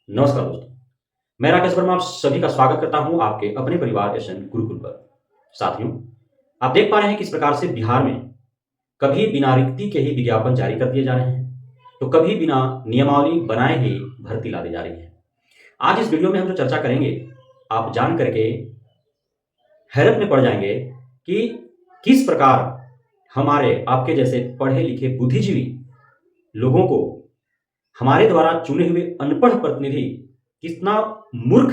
नमस्कार दोस्तों, मैं राकेश वर्मा आप सभी का स्वागत करता हूं आपके अपने परिवार एसएन गुरुकुल पर। साथियों, आप देख पा रहे हैं किस प्रकार से बिहार में कभी बिना रिक्ति के ही विज्ञापन जारी कर दिए जा रहे हैं, तो कभी बिना नियमावली बनाए ही भर्ती ला दी जा रही है। आज इस वीडियो में हम जो चर्चा करेंगे, आप जान करके हैरत में पड़ जाएंगे कि किस प्रकार हमारे आपके जैसे पढ़े लिखे बुद्धिजीवी लोगों को हमारे द्वारा चुने हुए अनपढ़ प्रतिनिधि कितना मूर्ख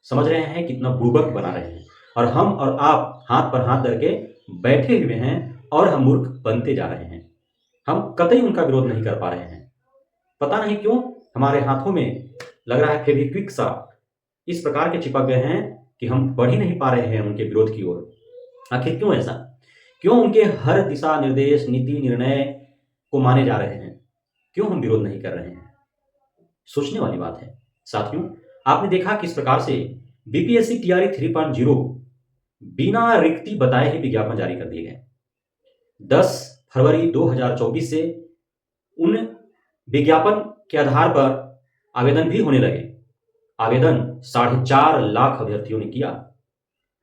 समझ रहे हैं, कितना बुड़बक बना रहे हैं, और हम और आप हाथ पर हाथ धर के बैठे हुए हैं और हम मूर्ख बनते जा रहे हैं। हम कतई उनका विरोध नहीं कर पा रहे हैं। पता नहीं क्यों हमारे हाथों में लग रहा है फेविक्विक सा इस प्रकार के चिपक गए हैं कि हम बढ़ ही नहीं पा रहे हैं उनके विरोध की ओर। आखिर क्यों ऐसा? क्यों उनके हर दिशा निर्देश नीति निर्णय को माने जा रहे हैं? क्यों हम विरोध नहीं कर रहे हैं? सोचने वाली बात है। साथियों, आपने देखा किस प्रकार से बीपीएससी टीआरई 3.0 बिना रिक्ति बताए ही विज्ञापन जारी कर दिए गए। 10 फरवरी 2024 से उन विज्ञापन के आधार पर आवेदन भी होने लगे। आवेदन 4.5 लाख अभ्यर्थियों ने किया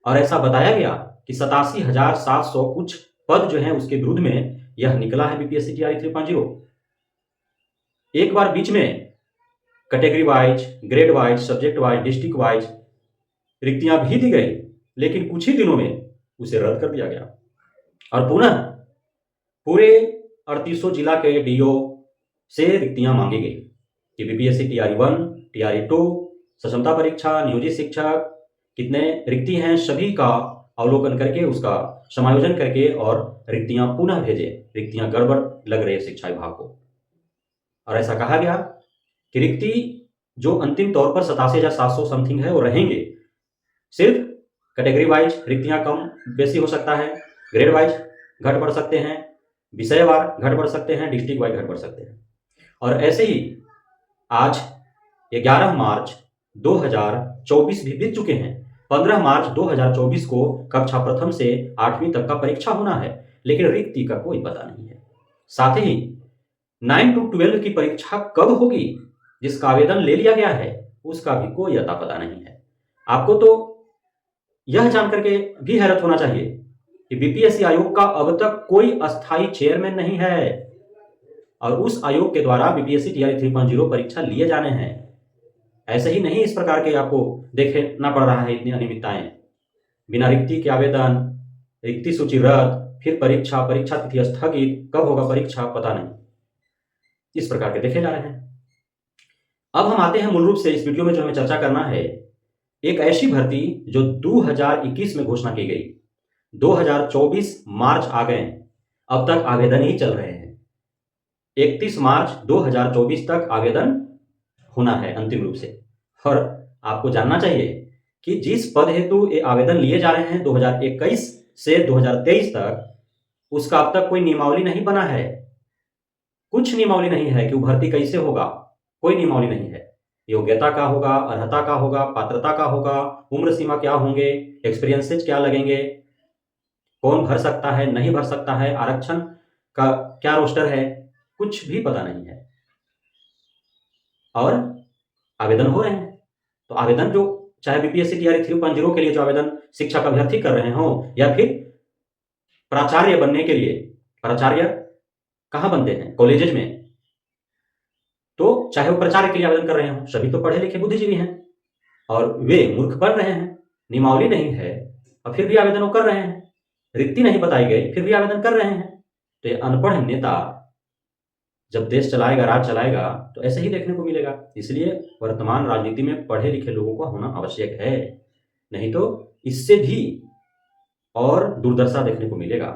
और ऐसा बताया गया कि 87,700 कुछ पद जो हैं उसके विरुद्ध में यह निकला है बीपीएससी टीआरई 3.0। एक बार बीच में category wise, grade wise, subject wise, district wise रिक्तियां भी दी गई, लेकिन कुछ ही दिनों में उसे रद्द कर दिया गया और पुनः पूरे 3800 जिला के डीओ से रिक्तियां मांगी गई कि बीपीएससी टीआरई 1, टीआरई 2, सक्षमता परीक्षा, नियोजित शिक्षक कितने रिक्ति हैं सभी का अवलोकन करके उसका समायोजन करके और रिक्तियां पुनः भेजे। रिक्तियां गड़बड़ लग रही है शिक्षा विभाग को, और ऐसा कहा गया कि रिक्ति जो अंतिम तौर पर 87,700 समथिंग है वो रहेंगे। सिर्फ कैटेगरी वाइज रिक्तियां कम बेसी हो सकता है, ग्रेड वाइज घट बढ़ सकते हैं, विषयवार घट बढ़ सकते हैं, डिस्ट्रिक्ट वाइज घट बढ़ सकते हैं। और ऐसे ही आज 11 मार्च 2024 भी बीत चुके हैं। 15 मार्च 2024 को कक्षा प्रथम से 8वीं तक का परीक्षा होना है, लेकिन रिक्ति का कोई पता नहीं है। साथ ही 9 to 12 की परीक्षा कब होगी, जिसका आवेदन ले लिया गया है उसका भी कोई अता पता नहीं है। आपको तो यह जानकर के भी हैरत होना चाहिए कि बीपीएससी आयोग का अब तक कोई अस्थायी चेयरमैन नहीं है और उस आयोग के द्वारा बीपीएससी टीआरई 3.0 परीक्षा लिए जाने हैं। ऐसे ही नहीं इस प्रकार के आपको देखना पड़ रहा है इतनी अनियमितताएं। बिना रिक्ति के आवेदन, रिक्ति सूची रद्द, फिर परीक्षा, परीक्षा तिथि स्थगित, कब होगा परीक्षा पता नहीं, इस प्रकार के देखे जा रहे हैं। अब हम आते हैं मूल रूप से इस वीडियो में जो हमें चर्चा करना है, एक ऐसी भर्ती जो 2021 में घोषणा की गई, 2024 मार्च आ गए, अब तक आवेदन ही चल रहे हैं। 31 मार्च 2024 तक आवेदन होना है अंतिम रूप से। और आपको जानना चाहिए कि जिस पद हेतु ये आवेदन लिए जा रहे हैं 2021 से 2023 तक, उसका अब तक कोई नियमावली नहीं बना है। कुछ नियमावली नहीं है कि वो भर्ती कैसे होगा, कोई नियमावली नहीं है। योग्यता का होगा, अर्हता का होगा, पात्रता का होगा, उम्र सीमा क्या होंगे, एक्सपीरियंसेज क्या लगेंगे, कौन भर सकता है नहीं भर सकता है, आरक्षण का क्या रोस्टर है, कुछ भी पता नहीं है। और आवेदन हो रहे हैं। तो आवेदन जो चाहे बीपीएससी टीआरई 3.0 के लिए जो आवेदन शिक्षक अभ्यर्थी कर रहे हो या फिर प्राचार्य बनने के लिए, प्राचार्य कहाँ बनते हैं? कॉलेजेज में। तो चाहे वो प्राचार्य के लिए आवेदन कर रहे हो, सभी तो पढ़े लिखे बुद्धिजीवी हैं और वे मूर्ख बन रहे हैं। नियमावली नहीं है और फिर भी आवेदन वो कर रहे हैं, रिक्ति नहीं बताई गई फिर भी आवेदन कर रहे हैं। तो ये अनपढ़ नेता जब देश चलाएगा, राज चलाएगा, तो ऐसे ही देखने को मिलेगा। इसलिए वर्तमान राजनीति में पढ़े लिखे लोगों का होना आवश्यक है, नहीं तो इससे भी और दुर्दशा देखने को मिलेगा।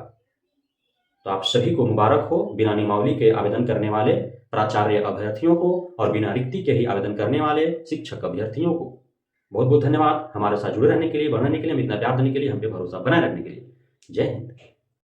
तो आप सभी को मुबारक हो, बिना नियमावली के आवेदन करने वाले प्राचार्य अभ्यर्थियों को और बिना रिक्ति के ही आवेदन करने वाले शिक्षक अभ्यर्थियों को बहुत बहुत धन्यवाद हमारे साथ जुड़े रहने के लिए, बढ़ने के लिए, हम इतना प्यार देने के लिए, हम पे भरोसा बनाए रखने के लिए। जय हिंद।